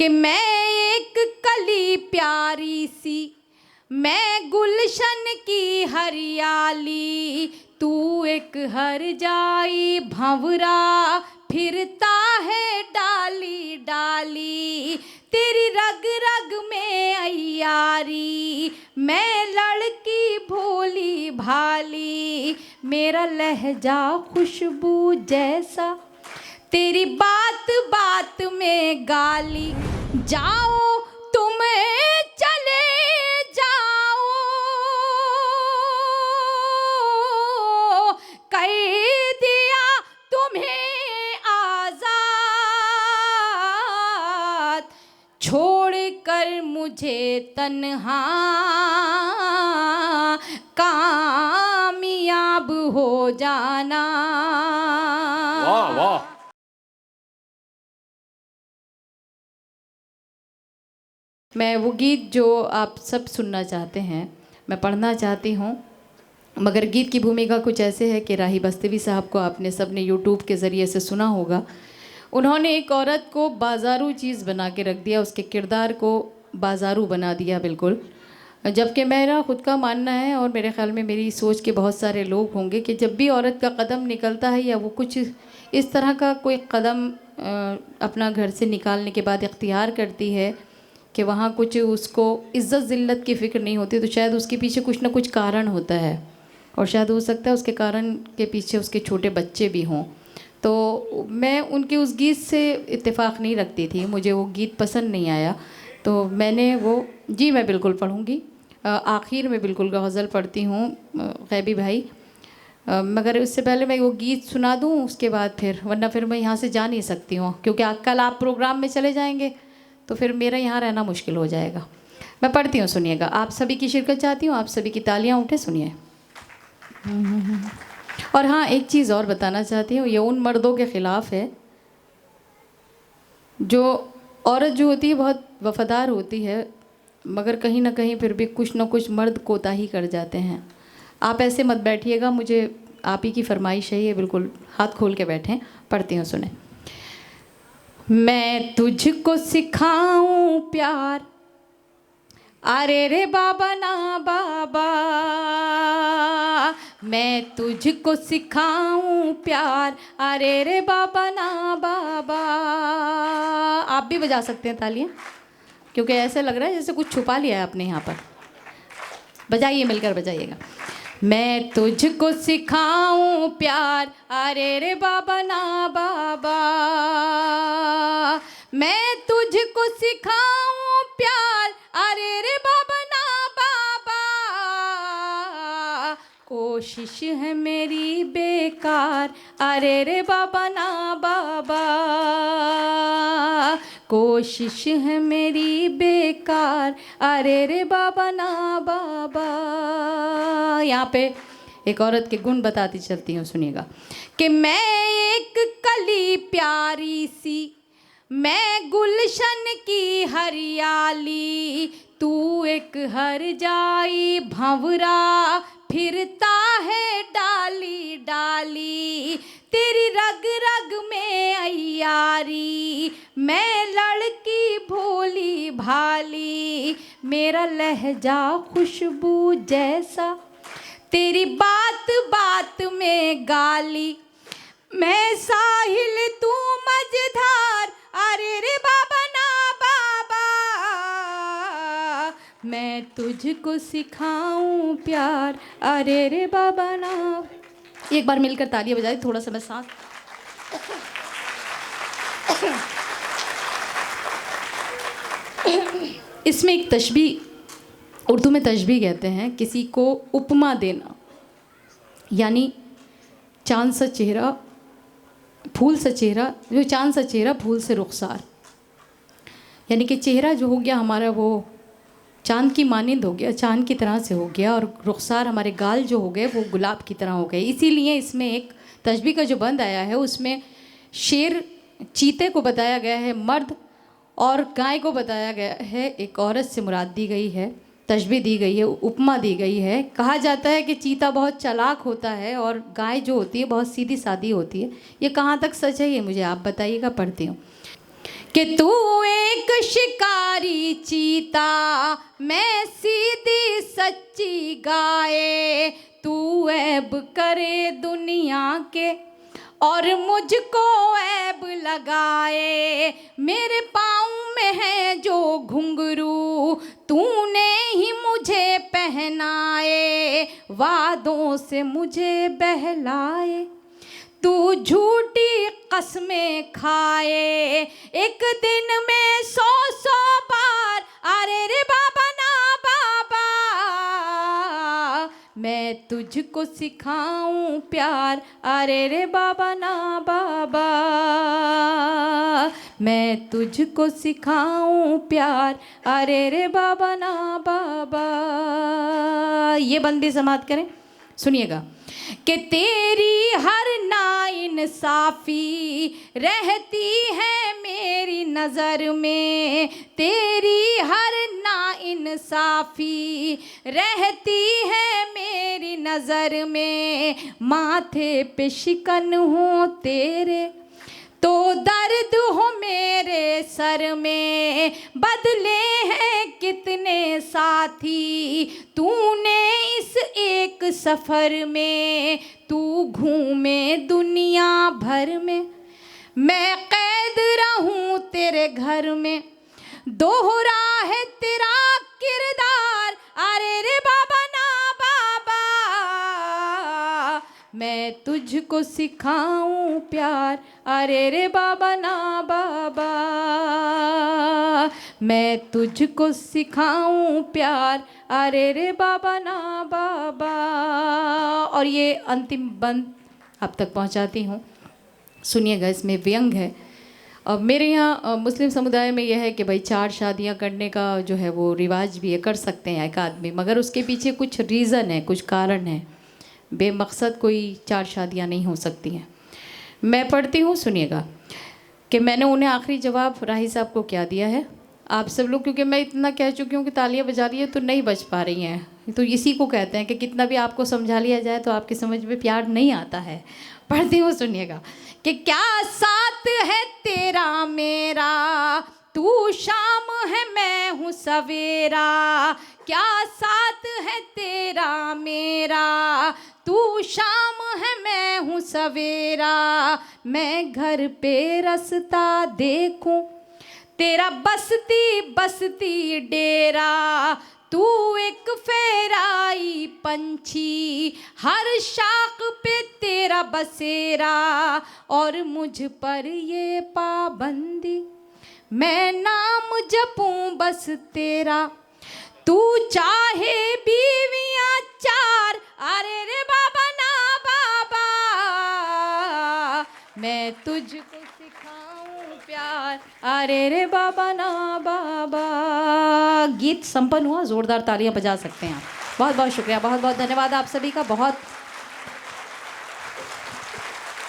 कि मैं एक कली प्यारी सी, मैं गुलशन की हरियाली, तू एक हर जाई भंवरा फिरता है डाली डाली, तेरी रग रग में अय्यारी, मैं लड़की भोली भाली, मेरा लहजा खुशबू जैसा, तेरी बात बात में गाली, जाओ तुम चले जाओ, कर दिया तुम्हें आजाद, छोड़ कर मुझे तन्हा कामयाब हो जाना। वाह वाह। मैं वो गीत जो आप सब सुनना चाहते हैं मैं पढ़ना चाहती हूँ, मगर गीत की भूमिका कुछ ऐसे है कि राही बस्तीवी साहब को आपने सब ने यूट्यूब के ज़रिए से सुना होगा। उन्होंने एक औरत को बाजारू चीज़ बना के रख दिया, उसके किरदार को बाजारू बना दिया बिल्कुल। जबकि मेरा ख़ुद का मानना है और मेरे ख़्याल में मेरी सोच के बहुत सारे लोग होंगे कि जब भी औरत का कदम निकलता है या वो कुछ इस तरह का कोई कदम अपना घर से निकालने के बाद इख्तियार करती है कि वहाँ कुछ उसको इज़्ज़त ज़िल्लत की फ़िक्र नहीं होती, तो शायद उसके पीछे कुछ ना कुछ कारण होता है और शायद हो सकता है उसके कारण के पीछे उसके छोटे बच्चे भी हों। तो मैं उनके उस गीत से इत्तेफाक नहीं रखती थी, मुझे वो गीत पसंद नहीं आया, तो मैंने वो जी मैं बिल्कुल पढ़ूँगी, आखिर में बिल्कुल गज़ल पढ़ती हूँ ग़ैबी भाई, मगर उससे पहले मैं वो गीत सुना दूँ उसके बाद फिर, वरना फिर मैं यहाँ से जा नहीं सकती हूँ क्योंकि कल आप प्रोग्राम में चले जाएंगे तो फिर मेरा यहाँ रहना मुश्किल हो जाएगा। मैं पढ़ती हूँ, सुनिएगा। आप सभी की शिरकत चाहती हूँ, आप सभी की तालियाँ उठे, सुनिए। और हाँ, एक चीज़ और बताना चाहती हूँ, ये उन मर्दों के ख़िलाफ़ है जो औरत जो होती है बहुत वफ़ादार होती है, मगर कहीं ना कहीं फिर भी कुछ ना कुछ मर्द कोताही कर जाते हैं। आप ऐसे मत बैठिएगा, मुझे आप ही की फरमाइश है ये, बिल्कुल हाथ खोल के बैठें। पढ़ती हूँ, सुने। मैं तुझको सिखाऊं प्यार, अरे रे बाबा ना बाबा, मैं तुझको सिखाऊं प्यार, अरे रे बाबा ना बाबा। आप भी बजा सकते हैं तालियां, क्योंकि ऐसे लग रहा है जैसे कुछ छुपा लिया है आपने यहाँ पर। बजाइए, मिलकर बजाइएगा। मैं तुझको सिखाऊं प्यार, अरे रे बाबा ना बाबा, मैं तुझको सिखाऊं प्यार, अरे रे बाबा ना बाबा, कोशिश है मेरी बेकार, अरे रे बाबा ना बाबा, कोशिश है मेरी बेकार, अरे रे बाबा ना बाबा। यहाँ पे एक औरत के गुण बताती चलती हूँ, सुनिएगा। कि मैं एक कली प्यारी सी, मैं गुलशन की हरियाली, तू एक हर जाई भंवरा फिरता है डाली डाली, तेरी रग रग में अय्यारी, मैं लड़की भोली भाली, मेरा लहजा खुशबू जैसा, तेरी बात बात में गाली, मैं साहिल तू मझधार, अरे रे बाबा ना बाबा, मैं तुझको सिखाऊं प्यार, अरे रे बाबा ना। एक बार मिलकर तालियां बजाई, थोड़ा सा मैं सांस। इसमें एक तशबीह, उर्दू में तशबीह कहते हैं किसी को उपमा देना, यानी चांद सा चेहरा फूल सा चेहरा, जो चांद सा चेहरा फूल से रुखसार, यानी कि चेहरा जो हो गया हमारा वो चांद की मानिंद हो गया, चांद की तरह से हो गया, और रुखसार हमारे गाल जो हो गए वो गुलाब की तरह हो गए। इसीलिए इसमें एक तशबीह का जो बंद आया है उसमें शेर चीते को बताया गया है मर्द, और गाय को बताया गया है एक औरत से मुराद दी गई है, तशबीह दी गई है, उपमा दी गई है। कहा जाता है कि चीता बहुत चालाक होता है और गाय जो होती है बहुत सीधी सादी होती है। ये कहाँ तक सच है ये मुझे आप बताइएगा। पढ़ती हूँ कि तू एक शिकारी चीता, मैं सीधी सच्ची गाय। तू ऐब करे दुनिया के और मुझको ऐब लगाए। मेरे पाँव में है जो घुंघरू, तूने ही मुझे पहनाए। वादों से मुझे बहलाए, तू झूठी कसमें खाए। एक दिन में 100 बार अरे रे बाबा ना बाबा, मैं तुझको सिखाऊं प्यार। अरे रे बाबा ना बाबा, मैं तुझको सिखाऊं प्यार। अरे रे बाबा ना बाबा। ये बंदी समाप्त करें, सुनिएगा। कि तेरी हर नाइंसाफी रहती है मेरी नज़र में। तेरी हर नाइंसाफी रहती है मेरी नज़र में। माथे पे शिकन हो तेरे तो दर्द हो मेरे सर में। बदले हैं कितने साथी तूने इस एक सफ़र में। तू घूमे दुनिया भर में, मैं कैद रहूं तेरे घर में। दोहरा है तेरा किरदार, अरे रे बाबा ना बाबा, मैं तुझको सिखाऊं प्यार। अरे रे बाबा ना बाबा, मैं तुझको सिखाऊं प्यार। अरे रे बाबा ना बाबा। और ये अंतिम बंद आप तक पहुंचाती हूँ, सुनिएगा। इसमें व्यंग है। अब मेरे यहाँ मुस्लिम समुदाय में यह है कि भाई 4 शादियाँ करने का जो है वो रिवाज भी है, कर सकते हैं एक आदमी, मगर उसके पीछे कुछ रीज़न है, कुछ कारण है। बेमकसद कोई 4 शादियाँ नहीं हो सकती हैं। मैं पढ़ती हूँ, सुनिएगा कि मैंने उन्हें आखिरी जवाब राही साहब को क्या दिया है। आप सब लोग, क्योंकि मैं इतना कह चुकी हूँ कि तालियां बजा रही है तो नहीं बज पा रही हैं, तो इसी को कहते हैं कि कितना भी आपको समझा लिया जाए तो आपकी समझ में प्यार नहीं आता है। पढ़ती हूँ, सुनिएगा कि क्या साथ है तेरा मेरा, तू शाम है मैं हूँ सवेरा। क्या साथ है तेरा मेरा, तू शाम है मैं हूँ सवेरा। मैं घर पे रास्ता देखूं तेरा बसती बसती डेरा। तू एक फेराई पंछी, हर शाख पे तेरा बसेरा। और मुझ पर ये पाबंदी, मैं नाम जपूं बस तेरा। तू चाहे बीवियां 4, अरे रे बाबा ना बाबा, मैं तुझको सिखाऊं प्यार। अरे रे बाबा ना बाबा। गीत संपन्न हुआ, जोरदार तालियां बजा सकते हैं आप। बहुत बहुत शुक्रिया, बहुत बहुत धन्यवाद आप सभी का। बहुत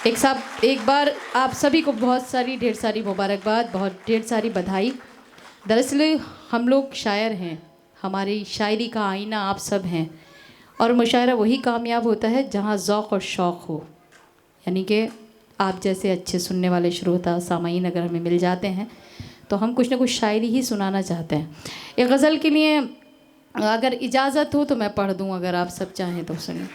एक बार आप सभी को बहुत सारी ढेर सारी मुबारकबाद, बहुत ढेर सारी बधाई। दरअसल हम लोग शायर हैं, हमारी शायरी का आईना आप सब हैं, और मुशायरा वही कामयाब होता है जहाँ ज़ौक़ और शौक़ हो। यानी कि आप जैसे अच्छे सुनने वाले श्रोता सामाईन अगर हमें मिल जाते हैं तो हम कुछ ना कुछ शायरी ही सुनाना चाहते हैं। एक गज़ल के लिए अगर इजाज़त हो तो मैं पढ़ दूँ, अगर आप सब चाहें तो सुनिए।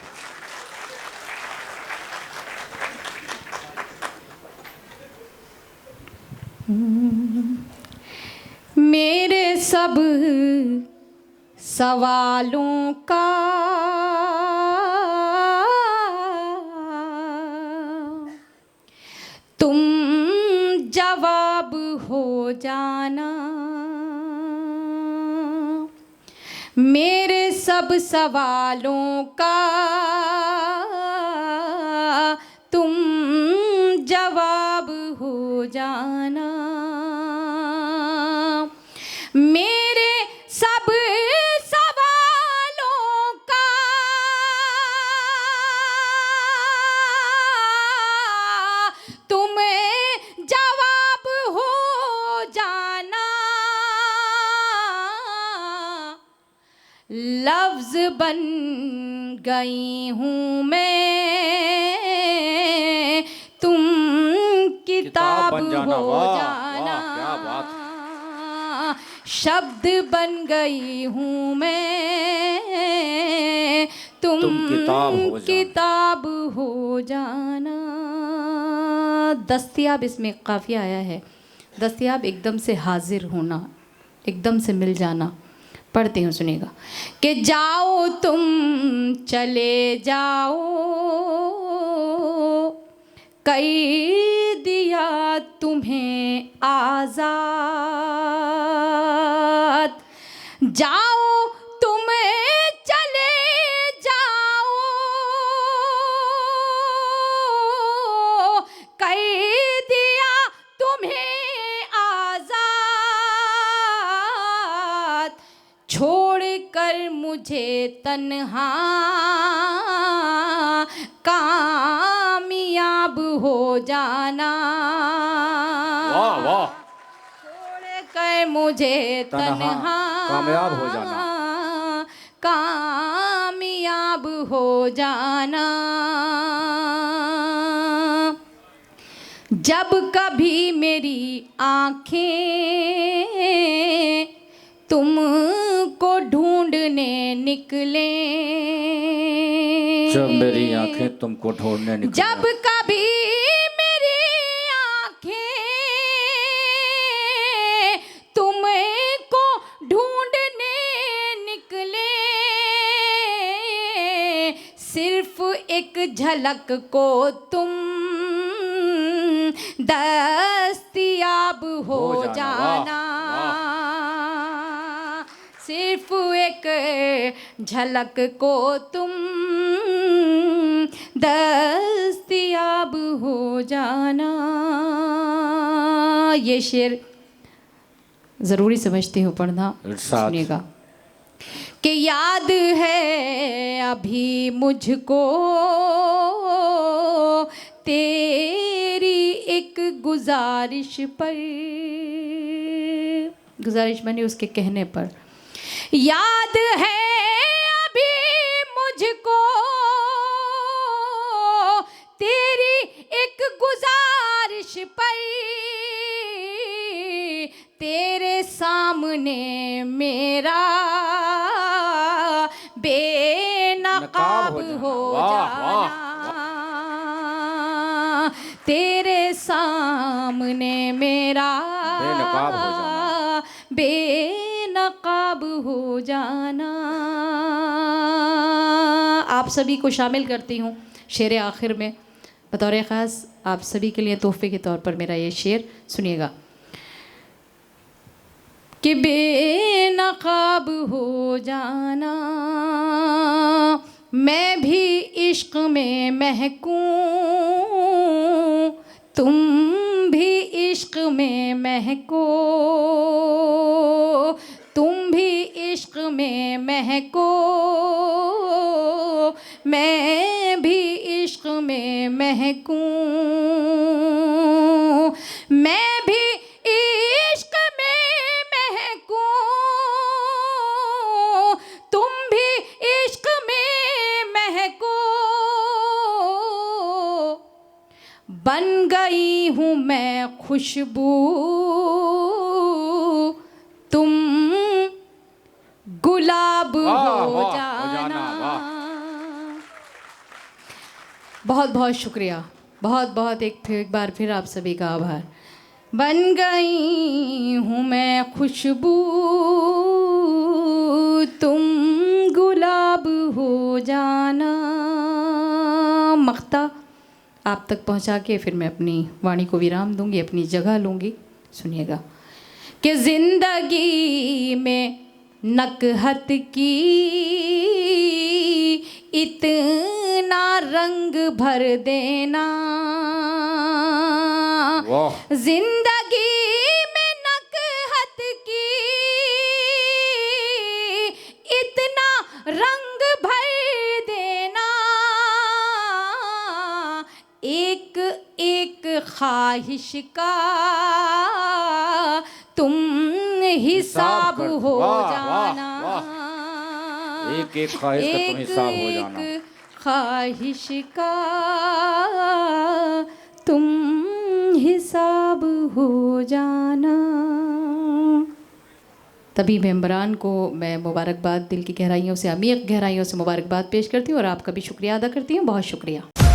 मेरे सब सवालों का तुम जवाब हो जाना। मेरे सब सवालों का तुम जवाब हो जाना। मेरे सब सवालों का तुम जवाब हो जाना। लफ्ज़ बन गई हूँ मैं, तुम किताब हो जाना। क्या बात। शब्द बन गई हूँ मैं, तुम किताब हो जाना। दस्तयाब इसमें काफिया आया है। दस्तयाब एकदम से हाजिर होना, एकदम से मिल जाना। पढ़ती हूँ, सुनिएगा। कि जाओ तुम चले जाओ, कई दिया तुम्हें आजाद। जाओ तुम चले जाओ, कई दिया तुम्हें आजाद। छोड़ कर मुझे तन्हा कामयाब हो जाना। वाह वाह। छोड़ कर मुझे तन्हा कामयाब हो जाना, कामयाब हो जाना। जब कभी मेरी आँखें तुमको ढूंढने निकले, जब मेरी आंखें तुमको ढूंढने निकले, जब कभी मेरी आँखें तुमको ढूंढने निकले, सिर्फ एक झलक को तुम दस्तयाब हो जाना। सिर्फ एक झलक को तुम दस्तयाब हो जाना। ये शेर ज़रूरी समझती हूँ पढ़ना, सुनिएगा। कि याद है अभी मुझको तेरी एक गुजारिश पर, गुजारिश बनी उसके कहने पर। याद है अभी मुझको तेरी एक गुजारिश पर, तेरे सामने मेरा बेनकाब हो जाना। तेरे सामने मेरा बेनकाब हो जाना, बेनकाब हो जाना। आप सभी को शामिल करती हूँ शेर आखिर में बतौर ख़ास। आप सभी के लिए तोहफे के तौर पर मेरा ये शेर सुनिएगा। कि बेनकाब हो जाना, मैं भी इश्क में महकूं, तुम भी इश्क में महको, तुम भी इश्क में महको, मैं भी इश्क में महकूं, मैं भी इश्क में महकूं, तुम भी इश्क में महको। बन गई हूँ मैं खुशबू, तुम गुलाब हो जाना। बहुत बहुत शुक्रिया, बहुत बहुत एक बार फिर आप सभी का आभार। बन गई हूँ मैं खुशबू, तुम गुलाब हो जाना। मख्ता आप तक पहुँचा के फिर मैं अपनी वाणी को विराम दूंगी, अपनी जगह लूँगी। सुनिएगा। कि ज़िंदगी में नकहत की इतना रंग भर देना, जिंदगी में नकहत की इतना रंग भर देना, एक एक ख्वाहिश का तुम हिसाब हो जाना। एक एक ख्वाहिश का तुम हिसाब हो जाना। ख्वाहिश का तुम बेहिसाब हो जाना। तभी मेंबरान को मैं मुबारकबाद, दिल की गहराइयों से, अमीर गहराइयों से मुबारकबाद पेश करती हूँ और आपका भी शुक्रिया अदा करती हूँ। बहुत शुक्रिया।